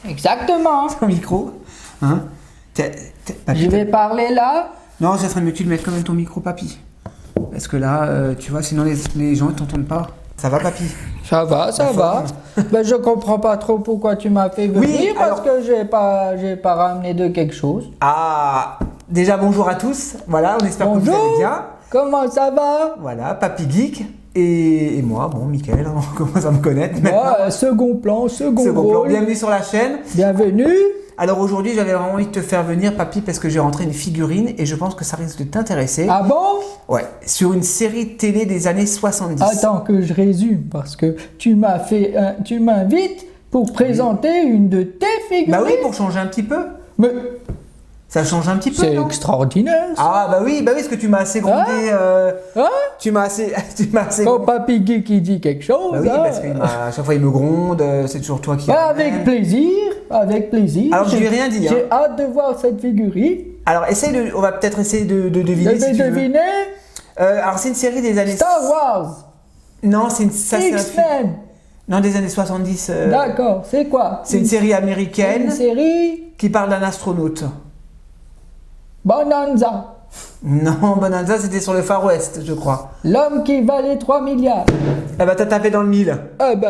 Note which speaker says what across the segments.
Speaker 1: Exactement.
Speaker 2: ton micro. Hein?
Speaker 1: Je vais parler là.
Speaker 2: Non, ça serait mieux que tu le mettes quand même ton micro, papy. Parce que là, tu vois, sinon les gens ne t'entendent pas. Ça va, papy?
Speaker 1: Ça va, ça va. Ben, je comprends pas trop pourquoi tu m'as fait venir,
Speaker 2: Oui,
Speaker 1: parce
Speaker 2: alors-
Speaker 1: que j'ai pas ramené de quelque chose.
Speaker 2: Ah, déjà bonjour à tous. Voilà, on espère que vous allez
Speaker 1: Bonjour.
Speaker 2: bien.
Speaker 1: Comment ça va?
Speaker 2: Voilà, Papy Geek et moi, bon, Mickaël, hein, on commence à me connaître maintenant.
Speaker 1: Second plan, second
Speaker 2: Second plan.
Speaker 1: rôle.
Speaker 2: Bienvenue sur la chaîne.
Speaker 1: Bienvenue.
Speaker 2: Alors aujourd'hui, j'avais vraiment envie de te faire venir, Papy, parce que j'ai rentré une figurine et je pense que ça risque de t'intéresser.
Speaker 1: Ah bon?
Speaker 2: Ouais, sur une série télé des années 70.
Speaker 1: Attends que je résume, parce que tu m'invites pour présenter une de tes figurines.
Speaker 2: Bah oui, pour changer un petit peu.
Speaker 1: Mais
Speaker 2: Ça change un petit peu,
Speaker 1: c'est
Speaker 2: non?
Speaker 1: extraordinaire. Ça.
Speaker 2: Ah bah oui, parce que tu m'as assez grondé.
Speaker 1: Hein?
Speaker 2: Tu m'as assez
Speaker 1: Quand
Speaker 2: grondé.
Speaker 1: Papy Geek il dit quelque chose,
Speaker 2: Bah oui,
Speaker 1: hein,
Speaker 2: parce qu'à chaque fois il me gronde, c'est toujours toi qui.
Speaker 1: avec plaisir, avec plaisir.
Speaker 2: Alors je lui ai rien dit.
Speaker 1: J'ai
Speaker 2: Hein.
Speaker 1: hâte de voir cette figurine.
Speaker 2: Alors on va peut-être essayer de deviner.
Speaker 1: Je
Speaker 2: Si
Speaker 1: vais
Speaker 2: tu veux.
Speaker 1: deviner
Speaker 2: Alors c'est une série des années.
Speaker 1: Star Wars,
Speaker 2: Non, c'est un film.
Speaker 1: X-Men.
Speaker 2: Non, des années 70.
Speaker 1: D'accord, c'est quoi?
Speaker 2: C'est une série américaine
Speaker 1: Une série
Speaker 2: qui parle d'un astronaute.
Speaker 1: Bonanza.
Speaker 2: Non, Bonanza, c'était sur le Far West, je crois.
Speaker 1: L'homme qui valait 3 milliards.
Speaker 2: Ah bah t'as tapé dans le mille.
Speaker 1: Ah bah,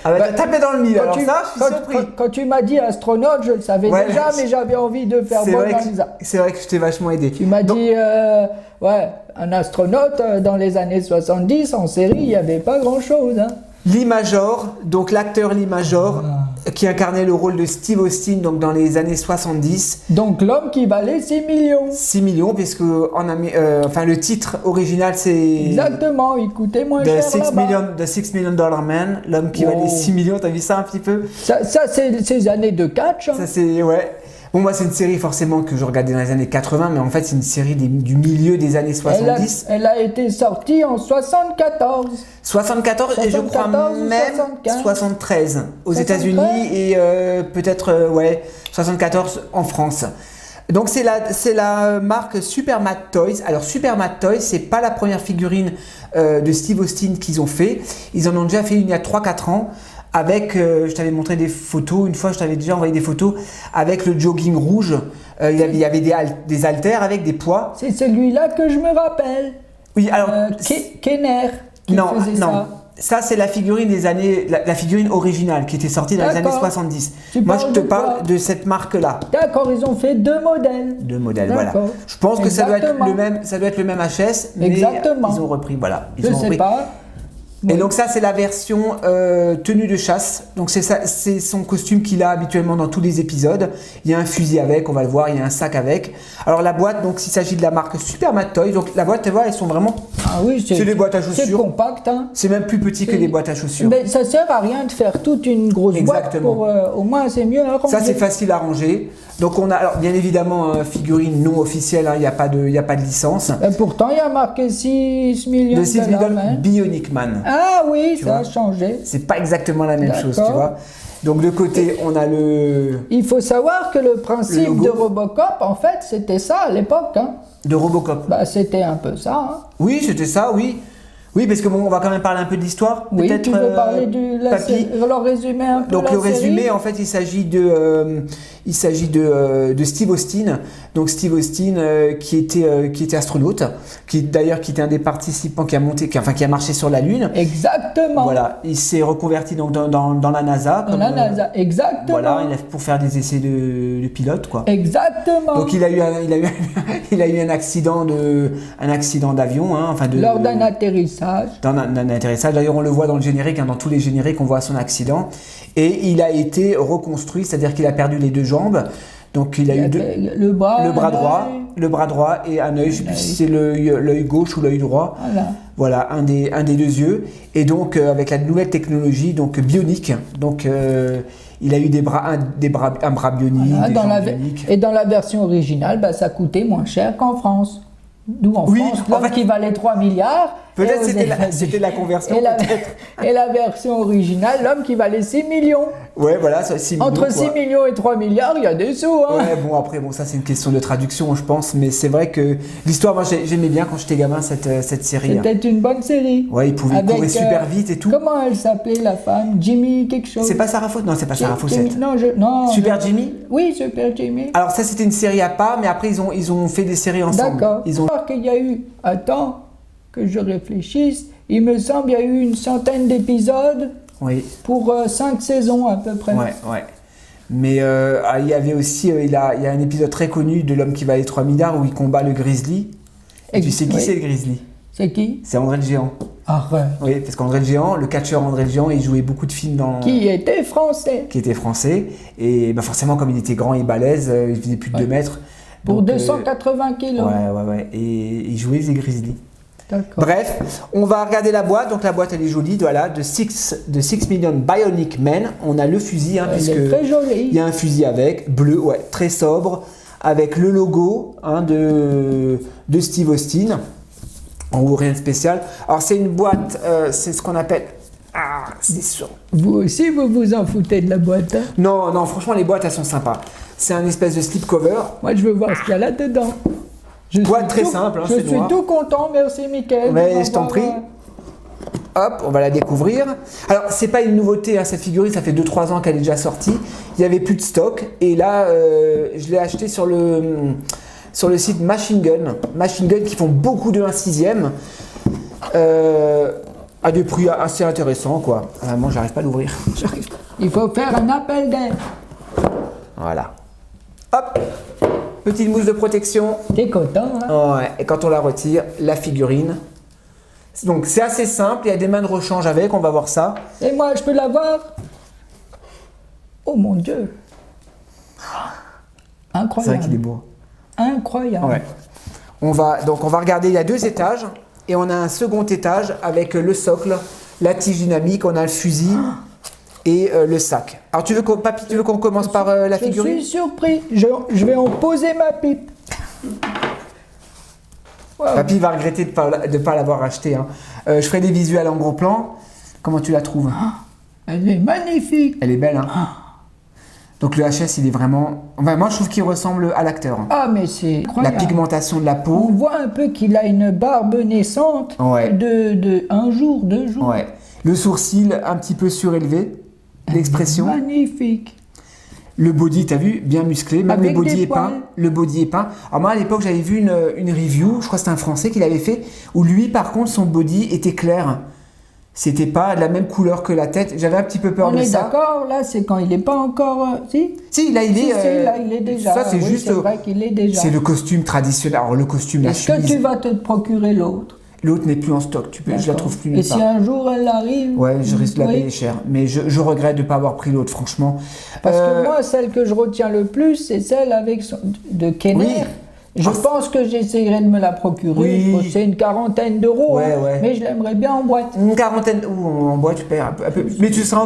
Speaker 2: Ah bah t'as tapé dans le mille, alors
Speaker 1: tu,
Speaker 2: ça, je suis surpris.
Speaker 1: quand tu m'as dit astronaute, je le savais
Speaker 2: Ouais,
Speaker 1: déjà, mais j'avais envie de faire
Speaker 2: C'est vrai,
Speaker 1: Bonanza.
Speaker 2: c'est vrai que je t'ai vachement aidé.
Speaker 1: Tu m'as
Speaker 2: Donc,
Speaker 1: dit, ouais, un astronaute dans les années 70, en série, il n'y avait pas grand-chose. Hein.
Speaker 2: Lee Major, donc l'acteur Lee Major, qui incarnait le rôle de Steve Austin donc dans les années 70.
Speaker 1: Donc l'homme qui valait 6 millions.
Speaker 2: 6 millions, puisque enfin, le titre original c'est
Speaker 1: Exactement, il coûtait moins cher là-bas.
Speaker 2: The Six Million Dollar Man, l'homme qui
Speaker 1: Wow.
Speaker 2: valait 6 millions, t'as vu ça un petit peu?
Speaker 1: Ça c'est ces années de catch. Hein.
Speaker 2: Ça c'est, ouais. Bon, moi c'est une série forcément que je regardais dans les années 80, mais en fait c'est une série du milieu des années 70.
Speaker 1: Elle a été sortie en 74.
Speaker 2: 74 et je crois
Speaker 1: 74 ou
Speaker 2: même
Speaker 1: 75.
Speaker 2: 73 aux
Speaker 1: 73.
Speaker 2: États-Unis et peut-être ouais 74 en France. Donc c'est la marque Supermat Toys. Alors Supermat Toys, c'est pas la première figurine de Steve Austin qu'ils ont fait. Ils en ont déjà fait une il y a 3-4 ans avec je t'avais montré des photos, une fois je t'avais déjà envoyé des photos avec le jogging rouge. Il y avait des haltères avec des poids.
Speaker 1: C'est celui-là que je me rappelle.
Speaker 2: Oui, alors
Speaker 1: Kenner qui faisait ça.
Speaker 2: Ça, c'est la figurine des années, la figurine originale qui était sortie dans les années
Speaker 1: D'accord.
Speaker 2: 70.
Speaker 1: Tu
Speaker 2: Moi,
Speaker 1: parles
Speaker 2: je te
Speaker 1: de
Speaker 2: parle
Speaker 1: quoi?
Speaker 2: de cette marque-là.
Speaker 1: D'accord, ils ont fait 2 modèles.
Speaker 2: Deux modèles, voilà.
Speaker 1: D'accord.
Speaker 2: Je pense que ça doit être
Speaker 1: Exactement.
Speaker 2: le même HS, mais
Speaker 1: Exactement.
Speaker 2: ils ont repris, voilà. Ils
Speaker 1: Je
Speaker 2: ont
Speaker 1: sais
Speaker 2: repris.
Speaker 1: pas.
Speaker 2: Et
Speaker 1: Oui.
Speaker 2: donc ça, c'est la version tenue de chasse. Donc c'est son costume qu'il a habituellement dans tous les épisodes. Il y a un fusil avec, on va le voir, il y a un sac avec. Alors la boîte, donc s'il s'agit de la marque Supermat Toys, donc la boîte, tu vois, elles sont vraiment...
Speaker 1: Ah oui,
Speaker 2: C'est des boîtes à
Speaker 1: C'est
Speaker 2: chaussures.
Speaker 1: compact. Hein.
Speaker 2: C'est même plus petit que
Speaker 1: C'est-
Speaker 2: des boîtes à chaussures.
Speaker 1: Mais ça sert à rien de faire toute une grosse
Speaker 2: Exactement.
Speaker 1: boîte pour... au moins, c'est mieux à ranger.
Speaker 2: Ça, c'est facile à ranger. Donc on a, alors bien évidemment, figurine non officielle, hein, il n'y a pas de licence.
Speaker 1: Et pourtant, il y a marqué 6 millions
Speaker 2: De 6
Speaker 1: de dollars.
Speaker 2: millions
Speaker 1: Hein.
Speaker 2: Bionic Man.
Speaker 1: Ah oui,
Speaker 2: Tu
Speaker 1: ça a
Speaker 2: vois.
Speaker 1: changé.
Speaker 2: C'est pas exactement la même chose, tu
Speaker 1: D'accord.
Speaker 2: vois. Donc de côté, on a le
Speaker 1: Il faut savoir que le principe
Speaker 2: logo.
Speaker 1: de Robocop, en fait, c'était ça à l'époque. Hein.
Speaker 2: de Robocop.
Speaker 1: Bah, c'était un peu ça. Hein.
Speaker 2: Oui, c'était ça, oui. Oui, parce que bon, on va quand même parler un peu de l'histoire.
Speaker 1: Oui,
Speaker 2: peut-être,
Speaker 1: tu veux parler
Speaker 2: Papy.
Speaker 1: leur résumé un peu.
Speaker 2: Donc
Speaker 1: la
Speaker 2: le
Speaker 1: série
Speaker 2: résumé, en fait, il s'agit de Steve Austin. Donc Steve Austin qui était astronaute, qui était un des participants qui a marché sur la Lune.
Speaker 1: Exactement.
Speaker 2: Voilà, il s'est reconverti donc dans la NASA.
Speaker 1: Dans la NASA, exactement.
Speaker 2: Voilà, pour faire des essais de pilote, quoi.
Speaker 1: Exactement.
Speaker 2: Donc il a eu un accident d'avion, hein, enfin
Speaker 1: Lors d'un atterrissage.
Speaker 2: d'un atterrissage. D'ailleurs, on le voit dans le générique, hein, dans tous les génériques, on voit son accident. Et il a été reconstruit, c'est-à-dire qu'il a perdu les 2 jambes. Donc il a eu
Speaker 1: le bras
Speaker 2: le bras droit et un œil. Je sais plus si c'est l'œil gauche ou l'œil droit. Voilà, un des 2 yeux. Et donc avec la nouvelle technologie, donc bionique. Donc il a eu un bras bionique,
Speaker 1: voilà,
Speaker 2: des jambes bioniques.
Speaker 1: Et dans la version originale, bah, ça coûtait moins cher qu'en France. D'où en
Speaker 2: Oui,
Speaker 1: France,
Speaker 2: en
Speaker 1: l'homme
Speaker 2: fait-
Speaker 1: qui valait 3 milliards,
Speaker 2: Peut-être
Speaker 1: Et aux
Speaker 2: c'était la conversion.
Speaker 1: et la,
Speaker 2: peut-être.
Speaker 1: et la version originale, l'homme qui valait 6 millions.
Speaker 2: Ouais, voilà, ça, 6 millions.
Speaker 1: Entre 6
Speaker 2: quoi.
Speaker 1: millions et 3 milliards, il y a des sous. Hein.
Speaker 2: Ouais, bon, après, ça, c'est une question de traduction, je pense. Mais c'est vrai que l'histoire, moi, j'aimais bien quand j'étais gamin cette série. Hein.
Speaker 1: C'était une bonne série.
Speaker 2: Ouais, il pouvait
Speaker 1: Avec,
Speaker 2: courir super vite et tout.
Speaker 1: Comment elle s'appelait, la femme? Jimmy quelque chose.
Speaker 2: C'est pas Sarah Fawcett? Non, c'est pas Sarah Fawcett.
Speaker 1: Non,
Speaker 2: Super Jimmy?
Speaker 1: Oui, Super Jimmy.
Speaker 2: Alors, ça, c'était une série à part, mais après, ils ont fait des séries ensemble.
Speaker 1: D'accord.
Speaker 2: Ils ont...
Speaker 1: Alors qu'il y a eu, attends, que je réfléchisse, il me semble qu'il y a eu une centaine d'épisodes
Speaker 2: Oui.
Speaker 1: pour 5 saisons à peu près.
Speaker 2: Ouais. Mais il y avait aussi, il y a un épisode très connu de L'homme qui valait 3 milliards où il combat le grizzly. Et tu sais qui c'est le grizzly?
Speaker 1: C'est qui?
Speaker 2: C'est André le Géant.
Speaker 1: Arrête.
Speaker 2: Oui, parce qu'André le Géant, le catcheur André le Géant, il jouait beaucoup de films
Speaker 1: Qui était français.
Speaker 2: qui était français. Et bah forcément, comme il était grand et balèze, il faisait plus de 2 mètres.
Speaker 1: Pour
Speaker 2: Donc,
Speaker 1: 280 kilos.
Speaker 2: Ouais. Et il jouait les grizzly.
Speaker 1: D'accord.
Speaker 2: Bref, on va regarder la boîte. Donc la boîte, elle est jolie. Voilà, de 6 Million Bionic Men. On a le fusil, hein,
Speaker 1: Elle
Speaker 2: puisque
Speaker 1: est très jolie.
Speaker 2: il y a un fusil avec, bleu, ouais, très sobre, avec le logo de Steve Austin. En haut, rien de spécial. Alors c'est une boîte, c'est ce qu'on appelle... Ah, c'est sûr.
Speaker 1: Vous aussi, vous vous en foutez de la boîte. Hein?
Speaker 2: Non, franchement, les boîtes, elles sont sympas. C'est un espèce de slipcover.
Speaker 1: Moi, je veux voir ce qu'il y a là-dedans.
Speaker 2: Boîte très simple, hein,
Speaker 1: Je
Speaker 2: c'est
Speaker 1: suis
Speaker 2: noir.
Speaker 1: tout content, merci Mickaël.
Speaker 2: Mais je t'en prie. Hop, on va la découvrir. Alors, c'est pas une nouveauté, hein, cette figurine, ça fait 2-3 ans qu'elle est déjà sortie. Il n'y avait plus de stock. Et là, je l'ai acheté sur le site Machine Gun. Machine Gun qui font beaucoup de 1/6e. À des prix assez intéressants, quoi. Moi, j'arrive pas à l'ouvrir.
Speaker 1: Il faut faire un appel d'air.
Speaker 2: Voilà. Hop, petite mousse de protection.
Speaker 1: T'es content, hein?
Speaker 2: Ouais, et quand on la retire, la figurine. Donc c'est assez simple, il y a des mains de rechange avec, on va voir ça.
Speaker 1: Et moi, je peux l'avoir? Oh mon Dieu!
Speaker 2: C'est
Speaker 1: Incroyable.
Speaker 2: vrai qu'il est beau.
Speaker 1: Incroyable.
Speaker 2: Ouais. On va regarder, il y a 2 étages, et on a un second étage avec le socle, la tige dynamique, on a le fusil et le sac. Alors Papy, tu veux qu'on commence par la figurine?
Speaker 1: Je suis surpris. Je vais en poser ma pipe. Wow.
Speaker 2: Papy va regretter de pas l'avoir acheté. Hein. Je ferai des visuels en gros plan. Comment tu la trouves?
Speaker 1: Elle est magnifique.
Speaker 2: Elle est belle, hein. Donc le HS, il est vraiment... Enfin, moi, je trouve qu'il ressemble à l'acteur.
Speaker 1: Ah, mais c'est
Speaker 2: La
Speaker 1: incroyable.
Speaker 2: pigmentation de la
Speaker 1: On
Speaker 2: peau.
Speaker 1: voit un peu qu'il a une barbe naissante
Speaker 2: Ouais.
Speaker 1: de 1 jour, 2 jours.
Speaker 2: Ouais. Le sourcil un petit peu surélevé. L'expression.
Speaker 1: Magnifique.
Speaker 2: Le body, t'as vu, bien musclé. Même
Speaker 1: Avec
Speaker 2: le body
Speaker 1: des
Speaker 2: est peint.
Speaker 1: poils.
Speaker 2: Le body est peint. Alors moi, à l'époque, j'avais vu une review, je crois que c'était un Français qui l'avait fait, où lui, par contre, son body était clair. C'était pas de la même couleur que la tête. J'avais un petit peu peur
Speaker 1: On
Speaker 2: de
Speaker 1: est
Speaker 2: ça.
Speaker 1: d'accord, là, c'est quand il n'est pas encore... Si
Speaker 2: Si, là, il
Speaker 1: Si,
Speaker 2: est...
Speaker 1: si, là, il est déjà.
Speaker 2: Ça, c'est
Speaker 1: Oui,
Speaker 2: juste...
Speaker 1: c'est vrai qu'il est déjà.
Speaker 2: C'est le costume traditionnel. Alors, le costume, la
Speaker 1: Est-ce que
Speaker 2: chemise...
Speaker 1: tu vas te procurer l'autre?
Speaker 2: L'autre n'est plus en stock. Je la
Speaker 1: D'accord.
Speaker 2: trouve plus
Speaker 1: Et
Speaker 2: nulle
Speaker 1: si
Speaker 2: part.
Speaker 1: un jour elle arrive?
Speaker 2: Ouais, je risque de la
Speaker 1: Oui.
Speaker 2: payer cher. Mais je regrette de ne pas avoir pris l'autre, franchement.
Speaker 1: Parce que moi, celle que je retiens le plus, c'est celle avec de Kenner.
Speaker 2: Oui.
Speaker 1: Je pense que j'essayerai de me la procurer.
Speaker 2: Oui.
Speaker 1: C'est une 40aine d'euros,
Speaker 2: Ouais,
Speaker 1: hein,
Speaker 2: ouais.
Speaker 1: mais je l'aimerais bien en boîte.
Speaker 2: Une 40aine... Ou en boîte, tu payes un peu... Mais tu peux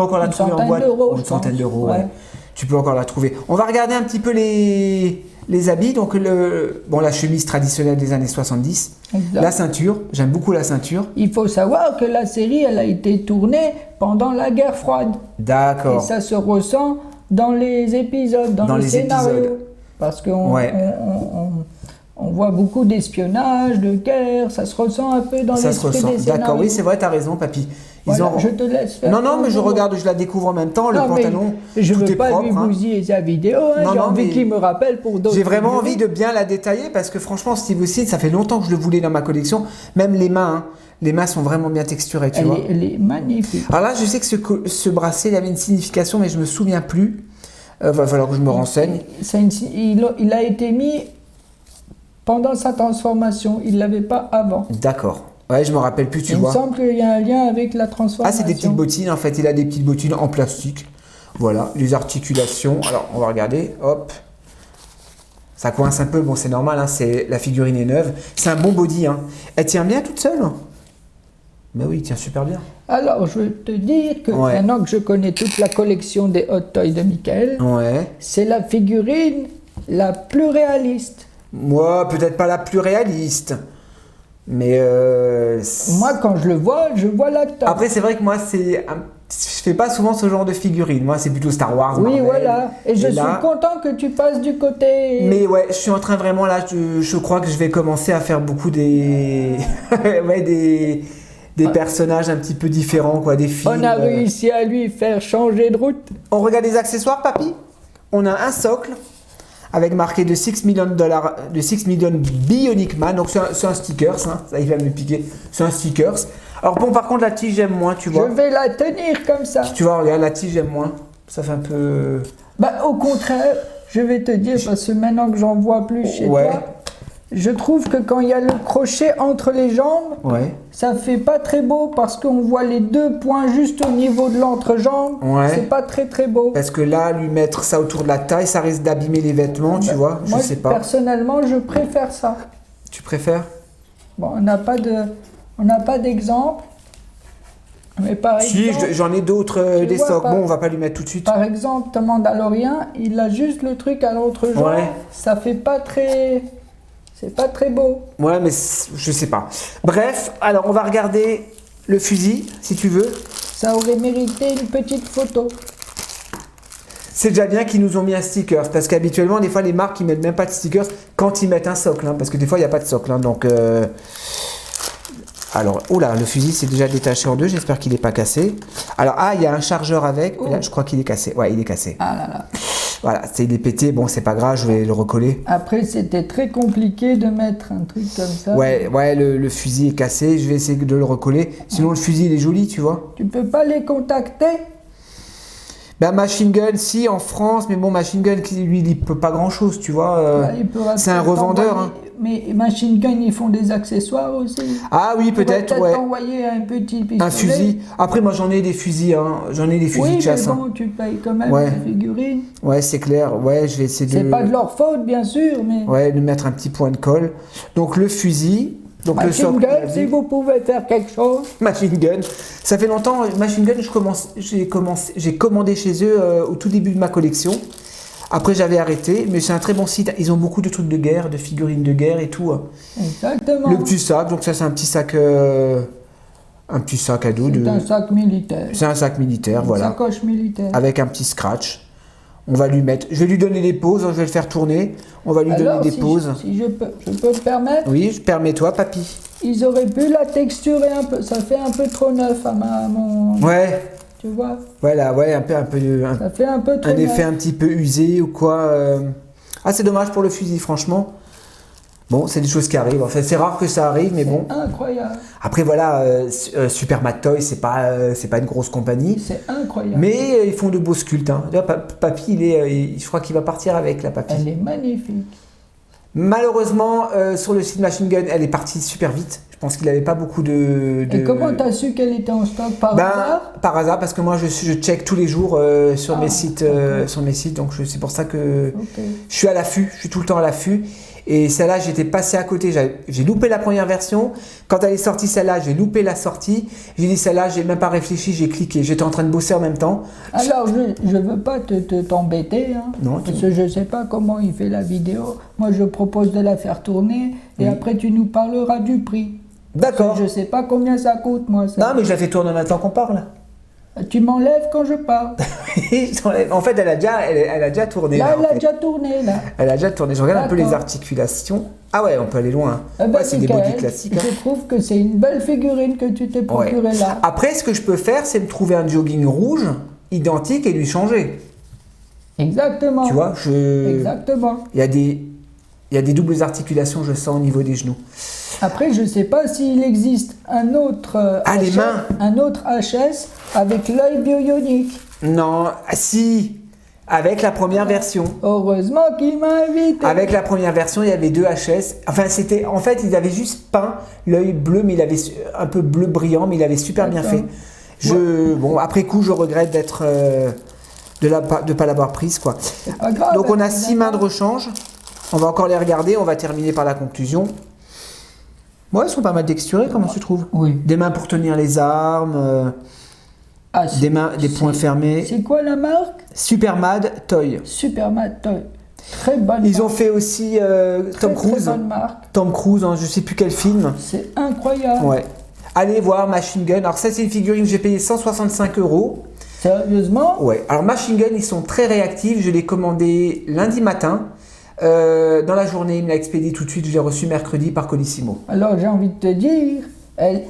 Speaker 2: encore la
Speaker 1: Une
Speaker 2: trouver en
Speaker 1: centaine
Speaker 2: boîte.
Speaker 1: d'euros,
Speaker 2: Une
Speaker 1: je
Speaker 2: centaine
Speaker 1: pense.
Speaker 2: d'euros,
Speaker 1: Ouais.
Speaker 2: ouais. Tu peux encore la trouver. On va regarder un petit peu les habits. Donc, la chemise traditionnelle des années 70.
Speaker 1: Exact.
Speaker 2: La ceinture. J'aime beaucoup la ceinture.
Speaker 1: Il faut savoir que la série, elle a été tournée pendant la guerre froide. Et
Speaker 2: D'accord.
Speaker 1: ça se ressent dans les épisodes, dans
Speaker 2: Dans
Speaker 1: le
Speaker 2: les
Speaker 1: scénario.
Speaker 2: épisodes.
Speaker 1: Parce qu'on
Speaker 2: Ouais.
Speaker 1: on voit beaucoup d'espionnage, de guerre, ça se ressent un peu dans
Speaker 2: Ça se
Speaker 1: l'esprit
Speaker 2: ressent.
Speaker 1: des scénarios.
Speaker 2: D'accord, oui, c'est vrai, t'as raison, papy.
Speaker 1: Voilà, je te laisse faire.
Speaker 2: Non, mais je
Speaker 1: ton boulot.
Speaker 2: regarde, je la découvre en même temps. Le
Speaker 1: Non, mais
Speaker 2: pantalon,
Speaker 1: je
Speaker 2: tout
Speaker 1: veux
Speaker 2: est
Speaker 1: pas
Speaker 2: propre.
Speaker 1: lui
Speaker 2: hein.
Speaker 1: bousiller sa vidéo, hein,
Speaker 2: Non,
Speaker 1: j'ai
Speaker 2: non,
Speaker 1: envie
Speaker 2: mais
Speaker 1: qu'il me rappelle pour d'autres
Speaker 2: J'ai vraiment envie
Speaker 1: figurines.
Speaker 2: de bien la détailler parce que franchement, Steve Austin, ça fait longtemps que je le voulais dans ma collection. Même les mains, hein. Les mains sont vraiment bien texturées, tu vois.
Speaker 1: Elle est magnifique.
Speaker 2: Alors là, je sais que ce bracelet, il avait une signification, mais je me souviens plus. Va falloir que je me renseigne.
Speaker 1: Il a été mis pendant sa transformation, il ne l'avait pas avant.
Speaker 2: D'accord. Ouais, je me rappelle plus, tu
Speaker 1: Il me
Speaker 2: vois.
Speaker 1: semble qu'il y a un lien avec la
Speaker 2: Ah,
Speaker 1: transformation.
Speaker 2: c'est des petites bottines, en fait. Il a des petites bottines en plastique. Voilà, les articulations. Alors, on va regarder. Hop. Ça coince un peu. Bon, c'est normal, hein, la figurine est neuve. C'est un bon body. Hein. Elle tient bien toute seule. Ben oui, il tient super bien.
Speaker 1: Alors, je veux te dire que
Speaker 2: Ouais.
Speaker 1: maintenant que je connais toute la collection des Hot Toys de Mickaël,
Speaker 2: Ouais.
Speaker 1: c'est la figurine la plus réaliste.
Speaker 2: Moi, peut-être pas la plus réaliste. Mais
Speaker 1: Moi, quand je vois l'acteur.
Speaker 2: après, c'est vrai que moi, je fais pas souvent ce genre de figurines. Moi, c'est plutôt Star Wars.
Speaker 1: Oui,
Speaker 2: Marvel.
Speaker 1: voilà. Et je suis
Speaker 2: là-
Speaker 1: content que tu passes du côté.
Speaker 2: Mais ouais, je suis en train vraiment là, je crois que je vais commencer à faire beaucoup des, ouais, des personnages un petit peu différents, quoi, des films.
Speaker 1: On a réussi à lui faire changer de route.
Speaker 2: On regarde les accessoires, papy. On a un socle avec marqué de $6 millions, de 6 millions Bionic Man. Donc c'est un stickers, hein. Ça il va me piquer. C'est un stickers. Alors bon, par contre la tige j'aime moins, tu
Speaker 1: Je
Speaker 2: vois.
Speaker 1: vais la tenir comme ça.
Speaker 2: Tu vois, regarde la tige j'aime moins. Ça fait un peu.
Speaker 1: Bah, au contraire, je vais te dire, parce que maintenant que j'en vois plus chez
Speaker 2: Ouais.
Speaker 1: toi, je trouve que quand il y a le crochet entre les jambes,
Speaker 2: Ouais.
Speaker 1: ça fait pas très beau parce qu'on voit les deux points juste au niveau de l'entrejambe.
Speaker 2: Ouais.
Speaker 1: C'est pas très très beau.
Speaker 2: Parce que là, lui mettre ça autour de la taille, ça risque d'abîmer les vêtements, tu vois.
Speaker 1: Moi,
Speaker 2: Je sais pas.
Speaker 1: personnellement, je préfère ça.
Speaker 2: Tu préfères?
Speaker 1: Bon, on n'a pas d'exemple. Mais par
Speaker 2: Si,
Speaker 1: exemple,
Speaker 2: j'en ai d'autres,
Speaker 1: tu
Speaker 2: des
Speaker 1: vois,
Speaker 2: socles.
Speaker 1: par-
Speaker 2: Bon, on va pas lui mettre tout de suite.
Speaker 1: par exemple, ton Mandalorien, il a juste le truc à l'entrejambe.
Speaker 2: Ouais.
Speaker 1: Ça fait pas très... C'est pas très beau.
Speaker 2: Ouais, mais je sais pas. Bref, alors on va regarder le fusil, si tu veux.
Speaker 1: Ça aurait mérité une petite photo.
Speaker 2: C'est déjà bien qu'ils nous ont mis un sticker, parce qu'habituellement, des fois, les marques, ils mettent même pas de stickers quand ils mettent un socle, hein, parce que des fois, il n'y a pas de socle. Hein, donc, alors, oula, le fusil s'est déjà détaché en deux, j'espère qu'il n'est pas cassé. Alors, il y a un chargeur avec,
Speaker 1: Oh.
Speaker 2: là, je crois qu'il est cassé. Ouais, il est cassé.
Speaker 1: Ah là là.
Speaker 2: Voilà, il est pété, bon, c'est pas grave, je vais le recoller.
Speaker 1: Après, c'était très compliqué de mettre un truc comme ça.
Speaker 2: Ouais, le fusil est cassé, je vais essayer de le recoller. Sinon, le fusil, il est joli, tu vois.
Speaker 1: Tu peux pas les contacter?
Speaker 2: Ben, Machine Gun, si, en France, mais bon, Machine Gun, lui, il peut pas grand chose, tu vois.
Speaker 1: Bah, il pourra
Speaker 2: c'est un
Speaker 1: peut-être
Speaker 2: revendeur,
Speaker 1: t'envoyer-
Speaker 2: hein.
Speaker 1: Mais Machine Gun, ils font des accessoires aussi.
Speaker 2: Ah oui,
Speaker 1: Il pourrait
Speaker 2: peut-être, ouais.
Speaker 1: t'envoyer un petit pistolet.
Speaker 2: Un fusil. Après, moi, j'en ai des fusils, hein. J'en ai des fusils
Speaker 1: Oui,
Speaker 2: de chasse.
Speaker 1: mais
Speaker 2: Hein.
Speaker 1: bon, tu payes quand même
Speaker 2: Ouais.
Speaker 1: les figurines.
Speaker 2: Ouais, c'est clair. Ouais, je vais essayer
Speaker 1: C'est
Speaker 2: de.
Speaker 1: pas de leur faute, bien sûr, mais...
Speaker 2: Ouais, de mettre un petit point de colle. Donc, le fusil. Donc, le
Speaker 1: Machine
Speaker 2: socle,
Speaker 1: Gun,
Speaker 2: on a
Speaker 1: si
Speaker 2: dit.
Speaker 1: vous pouvez faire quelque chose.
Speaker 2: Machine Gun. Ça fait longtemps, Machine Gun, j'ai commandé chez eux au tout début de ma collection. Après, j'avais arrêté, mais c'est un très bon site. Ils ont beaucoup de trucs de guerre, de figurines de guerre et tout.
Speaker 1: Exactement.
Speaker 2: Le petit sac, donc ça, c'est un petit sac à dos.
Speaker 1: C'est un sac militaire.
Speaker 2: C'est un sac militaire,
Speaker 1: Une
Speaker 2: voilà.
Speaker 1: sacoche militaire.
Speaker 2: Avec un petit scratch. On va lui mettre. Je vais lui donner des pauses, je vais le faire tourner. On va lui
Speaker 1: Alors,
Speaker 2: donner des pauses.
Speaker 1: si je peux me permettre,
Speaker 2: Oui, permets-toi, papy.
Speaker 1: ils auraient pu la texturer un peu. Ça fait un peu trop neuf à mon...
Speaker 2: Ouais,
Speaker 1: Tu vois,
Speaker 2: voilà, ouais, un peu
Speaker 1: ça fait un peu trop
Speaker 2: un
Speaker 1: neuf.
Speaker 2: effet un petit peu usé ou quoi. Ah, c'est dommage pour le fusil, franchement. Bon, c'est des choses qui arrivent. En fait, c'est rare que ça arrive, mais bon.
Speaker 1: Incroyable.
Speaker 2: Après, voilà, Super Mad Toy, c'est pas une grosse compagnie.
Speaker 1: C'est incroyable.
Speaker 2: Mais ils font de beaux sculptes. Hein. Là, papy, je crois qu'il va partir avec la papy.
Speaker 1: Elle est magnifique.
Speaker 2: Malheureusement, sur le site Machine Gun, elle est partie super vite. Je pense qu'il n'avait pas beaucoup de...
Speaker 1: Et comment t'as su qu'elle était en stock par hasard?
Speaker 2: Par hasard, parce que moi, je check tous les jours sur mes sites, donc c'est pour ça que
Speaker 1: Ok.
Speaker 2: je suis à l'affût. Je suis tout le temps à l'affût. Et celle-là, j'étais passé à côté. J'ai loupé la première version. Quand elle est sortie, celle-là, j'ai loupé la sortie. J'ai dit celle-là, j'ai même pas réfléchi, j'ai cliqué. J'étais en train de bosser en même temps.
Speaker 1: Alors, je veux pas t'embêter, hein,
Speaker 2: Non,
Speaker 1: parce que je sais pas comment il fait la vidéo. Moi, je propose de la faire tourner, et après, tu nous parleras du prix.
Speaker 2: D'accord.
Speaker 1: Je sais pas combien ça coûte, moi. Ça.
Speaker 2: Non, mais je la fais tourner en même temps qu'on parle.
Speaker 1: Tu m'enlèves quand je parle.
Speaker 2: En fait, elle a déjà tourné.
Speaker 1: Là,
Speaker 2: en
Speaker 1: elle a
Speaker 2: fait.
Speaker 1: déjà tourné, là.
Speaker 2: Elle a déjà tourné. Je regarde un peu les
Speaker 1: D'accord.
Speaker 2: articulations. Ah ouais, on peut aller loin.
Speaker 1: Eh ben,
Speaker 2: Ouais, c'est des
Speaker 1: nickel.
Speaker 2: body classiques. Hein.
Speaker 1: Je trouve que c'est une belle figurine que tu t'es procurée là.
Speaker 2: Après, ce que je peux faire, c'est me trouver un jogging rouge identique et lui changer.
Speaker 1: Exactement.
Speaker 2: Tu vois,
Speaker 1: Exactement.
Speaker 2: il y a des doubles articulations, je sens, au niveau des genoux.
Speaker 1: Après, je sais pas s'il existe un autre
Speaker 2: Les
Speaker 1: HS,
Speaker 2: mains.
Speaker 1: un autre HS avec l'œil bionique.
Speaker 2: Non, si, avec la première version.
Speaker 1: Heureusement qu'il m'a invité.
Speaker 2: Avec la première version, il y avait deux HS. Enfin, en fait, ils avaient juste peint l'œil bleu, mais il avait un peu bleu brillant, mais il avait super bien fait. Bon, après coup, je regrette de pas l'avoir prise, quoi.
Speaker 1: C'est pas grave,
Speaker 2: Donc, on a
Speaker 1: hein,
Speaker 2: 6 mains de rechange. On va encore les regarder. On va terminer par la conclusion. Ouais, elles sont pas mal texturées, comment tu trouves?
Speaker 1: Oui.
Speaker 2: Des mains pour tenir les armes,
Speaker 1: Ah,
Speaker 2: des poings fermés.
Speaker 1: C'est quoi la marque?
Speaker 2: Super Mad Toy.
Speaker 1: Super Mad Toy. Très bonne
Speaker 2: Ils ont
Speaker 1: marque.
Speaker 2: fait aussi Tom
Speaker 1: Très
Speaker 2: Cruise.
Speaker 1: bonne marque.
Speaker 2: Tom Cruise, hein, je sais plus quel film.
Speaker 1: C'est incroyable.
Speaker 2: Ouais. Allez voir Machine Gun. Alors ça, c'est une figurine que j'ai payé 165 €.
Speaker 1: Sérieusement?
Speaker 2: Ouais. Alors Machine Gun, ils sont très réactifs. Je l'ai commandé lundi matin. Dans la journée, il me l'a expédié tout de suite. Je l'ai reçu mercredi par Colissimo.
Speaker 1: Alors j'ai envie de te dire, elle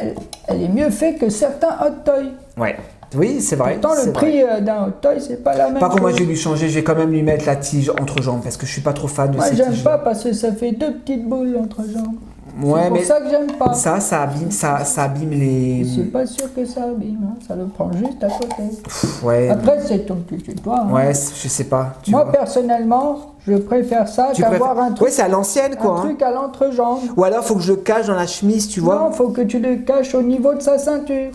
Speaker 1: est mieux faite que certains hot toys.
Speaker 2: Ouais. Oui, c'est vrai.
Speaker 1: Pourtant,
Speaker 2: c'est
Speaker 1: le
Speaker 2: vrai.
Speaker 1: prix d'un hot toy, c'est pas la même
Speaker 2: Par contre, moi,
Speaker 1: chose.
Speaker 2: je vais lui changer. Je vais quand même lui mettre la tige entre jambes parce que je suis pas trop fan de
Speaker 1: Moi,
Speaker 2: ces
Speaker 1: j'aime
Speaker 2: tiges.
Speaker 1: pas parce que ça fait deux petites boules entre jambes.
Speaker 2: Ouais,
Speaker 1: C'est pour
Speaker 2: mais
Speaker 1: ça que j'aime pas.
Speaker 2: ça abîme, ça abîme les.
Speaker 1: Je suis pas sûr que ça abîme, hein. Ça le prend juste à côté.
Speaker 2: Ouais.
Speaker 1: Après, c'est toi. Hein.
Speaker 2: Ouais, je sais pas. Tu
Speaker 1: Moi,
Speaker 2: vois.
Speaker 1: personnellement, je préfère ça
Speaker 2: Tu
Speaker 1: qu'avoir
Speaker 2: préfères-
Speaker 1: un truc,
Speaker 2: Ouais, c'est à l'ancienne, quoi.
Speaker 1: un
Speaker 2: hein.
Speaker 1: truc à l'entrejambe.
Speaker 2: Ou alors, faut que je le cache dans la chemise, tu vois.
Speaker 1: Non, faut que tu le caches au niveau de sa ceinture.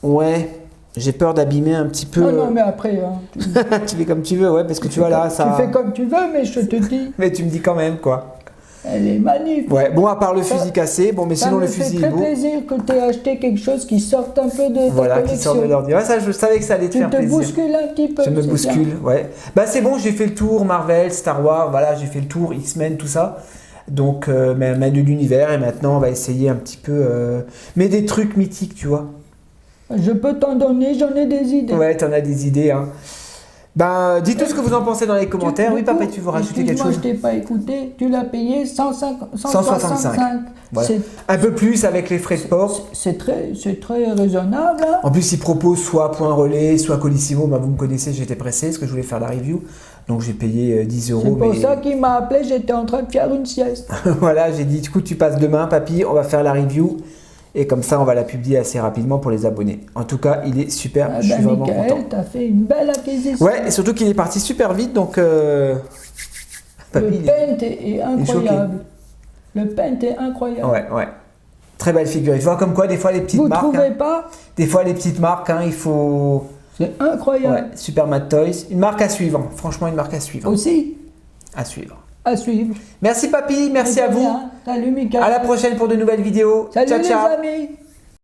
Speaker 2: Ouais. J'ai peur d'abîmer un petit peu.
Speaker 1: Non, mais après, hein,
Speaker 2: Tu fais comme tu veux, ouais, parce que tu vois là, ça.
Speaker 1: tu fais comme tu veux, mais je te dis,
Speaker 2: Mais tu me dis quand même, quoi.
Speaker 1: elle est magnifique.
Speaker 2: Ouais, bon, à part le
Speaker 1: Ça-
Speaker 2: fusil cassé, bon, mais
Speaker 1: Ça
Speaker 2: sinon
Speaker 1: me
Speaker 2: le
Speaker 1: fait
Speaker 2: fusil est
Speaker 1: très
Speaker 2: beau.
Speaker 1: plaisir que tu aies acheté quelque chose qui sorte un peu de ta
Speaker 2: Voilà, qui sort de
Speaker 1: collection.
Speaker 2: l'ordi. Ouais, ça, je savais que ça allait te
Speaker 1: Tu
Speaker 2: faire
Speaker 1: te
Speaker 2: plaisir.
Speaker 1: bouscules un petit peu.
Speaker 2: Je me
Speaker 1: c'est
Speaker 2: bouscule,
Speaker 1: bien.
Speaker 2: ouais. Bah, c'est bon, j'ai fait le tour Marvel, Star Wars, voilà, j'ai fait le tour X-Men, tout ça. Donc, mais de l'univers, et maintenant, on va essayer un petit peu. Mais des trucs mythiques, tu vois.
Speaker 1: Je peux t'en donner, j'en ai des idées.
Speaker 2: Ouais, t'en as des idées, hein. Ben, dites-nous ce que vous en pensez dans les commentaires.
Speaker 1: Du
Speaker 2: Oui,
Speaker 1: coup,
Speaker 2: papa, tu veux rajouter quelque
Speaker 1: excuse-moi,
Speaker 2: chose?
Speaker 1: je t'ai pas écouté. Tu l'as payé
Speaker 2: 165. Voilà.
Speaker 1: C'est-
Speaker 2: Un peu plus avec les frais de port.
Speaker 1: C'est très raisonnable. Hein.
Speaker 2: En plus, ils proposent soit Point Relais, soit Colissimo. Bah, vous me connaissez, j'étais pressé parce que je voulais faire la review. Donc, j'ai payé 10 €.
Speaker 1: C'est pour
Speaker 2: mais...
Speaker 1: ça qu'il m'a appelé, j'étais en train de faire une sieste.
Speaker 2: Voilà, j'ai dit, du coup, tu passes demain, papy, on va faire la review. Et comme ça, on va la publier assez rapidement pour les abonnés. En tout cas, il est super,
Speaker 1: Ah
Speaker 2: je suis
Speaker 1: ben,
Speaker 2: vraiment content.
Speaker 1: Michael, t'as fait une belle acquisition.
Speaker 2: Ouais, et surtout qu'il est parti super vite, donc... Papy,
Speaker 1: Le
Speaker 2: il est-
Speaker 1: paint est incroyable. Le paint est incroyable.
Speaker 2: Ouais, ouais. Très belle figure. Tu vois, comme quoi, des fois, les petites
Speaker 1: Vous
Speaker 2: marques...
Speaker 1: trouvez
Speaker 2: hein,
Speaker 1: pas?
Speaker 2: des fois, les petites marques, hein, il faut...
Speaker 1: C'est incroyable.
Speaker 2: Ouais, Super Mad Toys. Une marque à suivre. Franchement, une marque à suivre.
Speaker 1: Aussi,
Speaker 2: À suivre.
Speaker 1: à suivre.
Speaker 2: Merci, papy. Merci à vous.
Speaker 1: Salut Michael.
Speaker 2: À la prochaine pour de nouvelles vidéos.
Speaker 1: Salut
Speaker 2: ciao,
Speaker 1: les
Speaker 2: ciao.
Speaker 1: amis.